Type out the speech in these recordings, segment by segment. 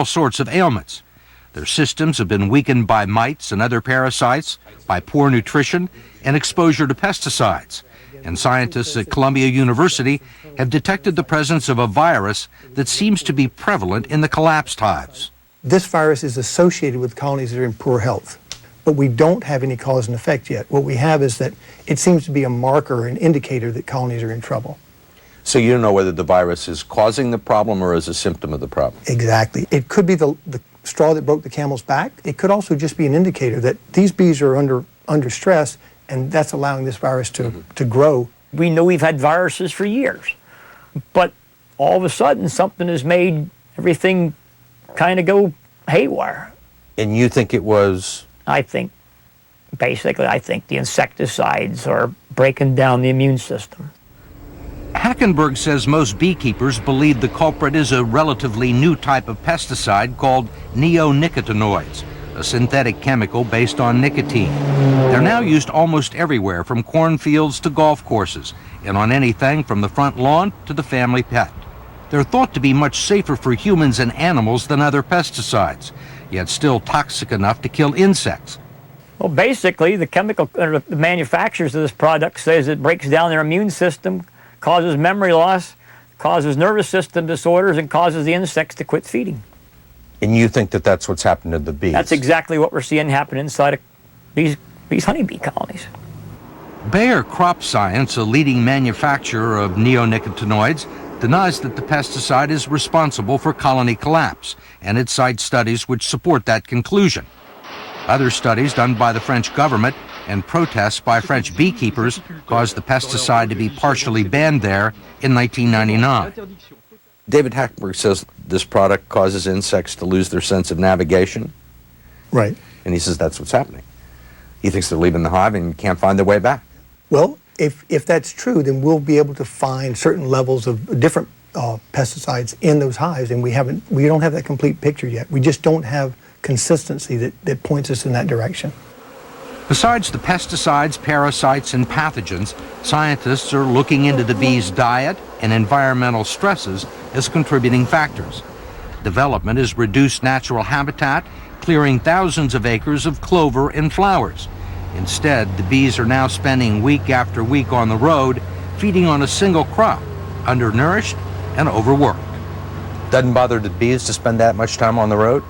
all sorts of ailments. Their systems have been weakened by mites and other parasites, by poor nutrition, and exposure to pesticides. And scientists at Columbia University have detected the presence of a virus that seems to be prevalent in the collapsed hives. This virus is associated with colonies that are in poor health, but we don't have any cause and effect yet. What we have is that it seems to be a marker, an indicator that colonies are in trouble. So you don't know whether the virus is causing the problem or is a symptom of the problem? Exactly. It could be the straw that broke the camel's back. It could also just be an indicator that these bees are under stress, and that's allowing this virus to grow. We know we've had viruses for years, but all of a sudden something has made everything kind of go haywire. And you think it was? I think the insecticides are breaking down the immune system. Hackenberg says most beekeepers believe the culprit is a relatively new type of pesticide called neonicotinoids, a synthetic chemical based on nicotine. They're now used almost everywhere, from cornfields to golf courses, and on anything from the front lawn to the family pet. They're thought to be much safer for humans and animals than other pesticides, yet still toxic enough to kill insects. Well, basically, the manufacturers of this product says it breaks down their immune system, causes memory loss, causes nervous system disorders, and causes the insects to quit feeding. And you think that that's what's happened to the bees? That's exactly what we're seeing happen inside of these honeybee colonies. Bayer Crop Science, a leading manufacturer of neonicotinoids, denies that the pesticide is responsible for colony collapse, and it cites studies which support that conclusion. Other studies done by the French government and protests by French beekeepers caused the pesticide to be partially banned there in 1999. David Hackenberg says this product causes insects to lose their sense of navigation. Right. And he says that's what's happening. He thinks they're leaving the hive and can't find their way back. Well, if that's true, then we'll be able to find certain levels of different pesticides in those hives, and we don't have that complete picture yet. We just don't have consistency that points us in that direction. Besides the pesticides, parasites, and pathogens, scientists are looking into the bees' diet and environmental stresses as contributing factors. Development has reduced natural habitat, clearing thousands of acres of clover and flowers. Instead, the bees are now spending week after week on the road, feeding on a single crop, undernourished and overworked. Doesn't bother the bees to spend that much time on the road?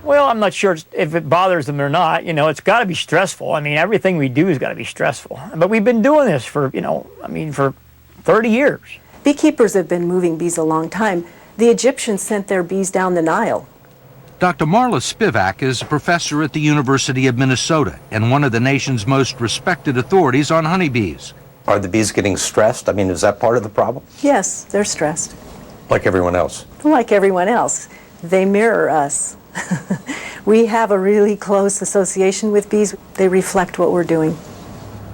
Well, I'm not sure if it bothers them or not. You know, it's got to be stressful. I mean, everything we do has got to be stressful. But we've been doing this for 30 years. Beekeepers have been moving bees a long time. The Egyptians sent their bees down the Nile. Dr. Marla Spivak is a professor at the University of Minnesota and one of the nation's most respected authorities on honeybees. Are the bees getting stressed? I mean, is that part of the problem? Yes, they're stressed. Like everyone else? Like everyone else. They mirror us. We have a really close association with bees. They reflect what we're doing.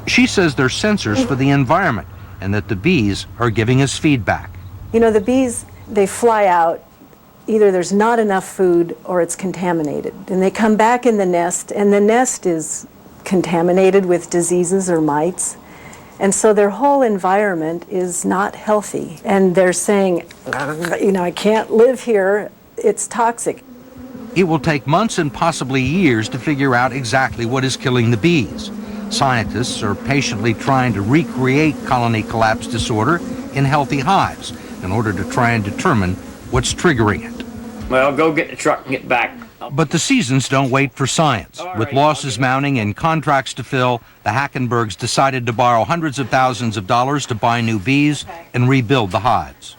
She says they're sensors for the environment and that the bees are giving us feedback. You know, the bees, they fly out. Either there's not enough food or it's contaminated. And they come back in the nest, and the nest is contaminated with diseases or mites. And so their whole environment is not healthy. And they're saying, you know, I can't live here. It's toxic. It will take months and possibly years to figure out exactly what is killing the bees. Scientists are patiently trying to recreate colony collapse disorder in healthy hives in order to try and determine what's triggering it. Well, go get the truck and get back. But the seasons don't wait for science. With losses mounting and contracts to fill, the Hackenbergs decided to borrow hundreds of thousands of dollars to buy new bees and rebuild the hives.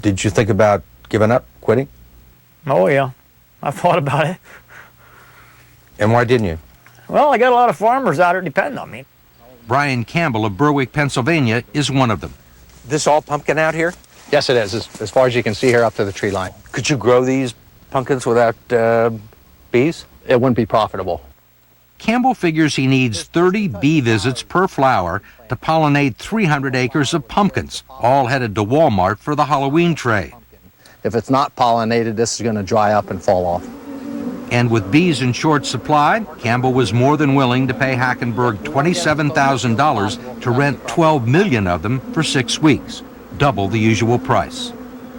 Did you think about giving up, quitting? Oh, yeah. I thought about it. And why didn't you? Well, I got a lot of farmers out there that depend on me. Brian Campbell of Berwick, Pennsylvania is one of them. This all pumpkin out here? Yes, it is, as far as you can see here up to the tree line. Could you grow these pumpkins without bees? It wouldn't be profitable. Campbell figures he needs 30 bee visits per flower to pollinate 300 acres of pumpkins, all headed to Walmart for the Halloween trade. If it's not pollinated, this is going to dry up and fall off. And with bees in short supply, Campbell was more than willing to pay Hackenberg $27,000 to rent 12 million of them for 6 weeks, double the usual price.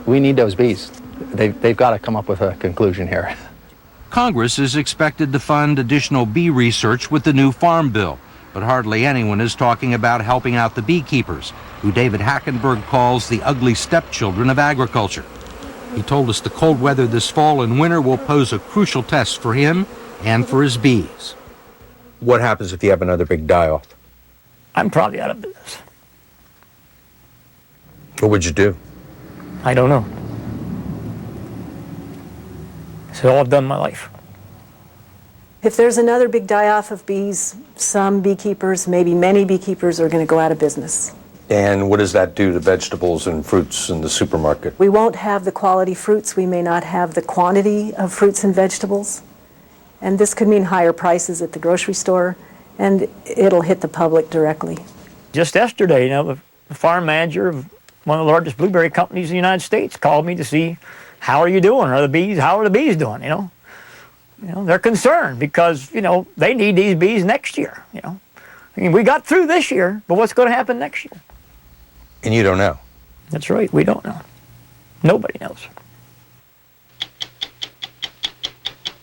We need those bees. they've got to come up with a conclusion here. Congress is expected to fund additional bee research with the new Farm Bill, but hardly anyone is talking about helping out the beekeepers, who David Hackenberg calls the ugly stepchildren of agriculture. He told us the cold weather this fall and winter will pose a crucial test for him and for his bees. What happens if you have another big die-off? I'm probably out of business. What would you do? I don't know. It's all I've done in my life. If there's another big die-off of bees, some beekeepers, maybe many beekeepers, are going to go out of business. And what does that do to vegetables and fruits in the supermarket? We won't have the quality fruits. We may not have the quantity of fruits and vegetables. And this could mean higher prices at the grocery store, and it'll hit the public directly. Just yesterday, you know, the farm manager of one of the largest blueberry companies in the United States called me to see, how are you doing? How are the bees doing, you know? You know, they're concerned because, you know, they need these bees next year, you know. I mean, we got through this year, but what's going to happen next year? And you don't know. That's right, we don't know. Nobody knows.